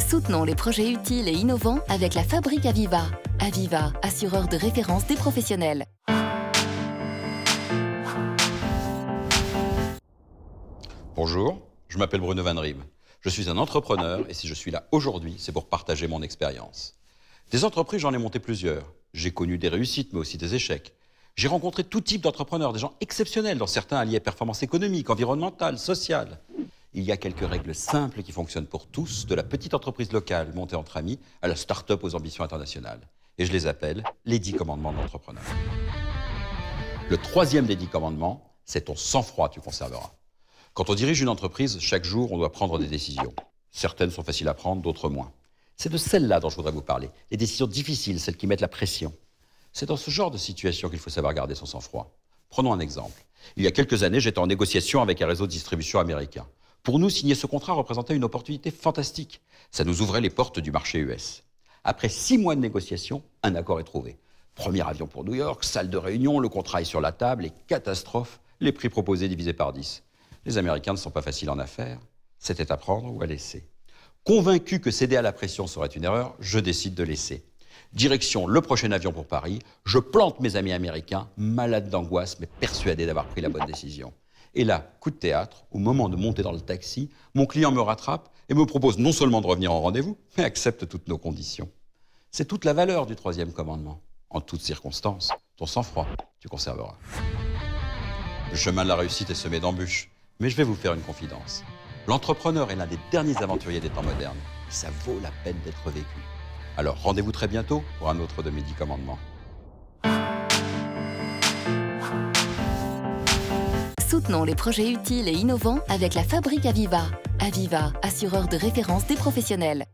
Soutenons les projets utiles et innovants avec la Fabrique Aviva. Aviva, assureur de référence des professionnels. Bonjour, je m'appelle Bruno Van Riem. Je suis un entrepreneur et si je suis là aujourd'hui, c'est pour partager mon expérience. Des entreprises, j'en ai monté plusieurs. J'ai connu des réussites, mais aussi des échecs. J'ai rencontré tout type d'entrepreneurs, des gens exceptionnels, dont certains alliaient performance économique, environnementale, sociale. Il y a quelques règles simples qui fonctionnent pour tous, de la petite entreprise locale montée entre amis à la start-up aux ambitions internationales. Et je les appelle les 10 commandements de l'entrepreneur. Le troisième des 10 commandements, c'est ton sang-froid, tu conserveras. Quand on dirige une entreprise, chaque jour, on doit prendre des décisions. Certaines sont faciles à prendre, d'autres moins. C'est de celles-là dont je voudrais vous parler. Les décisions difficiles, celles qui mettent la pression. C'est dans ce genre de situation qu'il faut savoir garder son sang-froid. Prenons un exemple. Il y a quelques années, j'étais en négociation avec un réseau de distribution américain. Pour nous, signer ce contrat représentait une opportunité fantastique. Ça nous ouvrait les portes du marché US. Après 6 mois de négociation, un accord est trouvé. Premier avion pour New York, salle de réunion, le contrat est sur la table et catastrophe, les prix proposés divisés par 10. Les Américains ne sont pas faciles en affaires. C'était à prendre ou à laisser. Convaincu que céder à la pression serait une erreur, je décide de laisser. Direction le prochain avion pour Paris, je plante mes amis américains, malades d'angoisse, mais persuadés d'avoir pris la bonne décision. Et là, coup de théâtre, au moment de monter dans le taxi, mon client me rattrape et me propose non seulement de revenir en rendez-vous, mais accepte toutes nos conditions. C'est toute la valeur du troisième commandement. En toutes circonstances, ton sang-froid, tu conserveras. Le chemin de la réussite est semé d'embûches, mais je vais vous faire une confidence. L'entrepreneur est l'un des derniers aventuriers des temps modernes. Ça vaut la peine d'être vécu. Alors rendez-vous très bientôt pour un autre de mes 10 commandements. Soutenons les projets utiles et innovants avec la Fabrique Aviva. Aviva, assureur de référence des professionnels.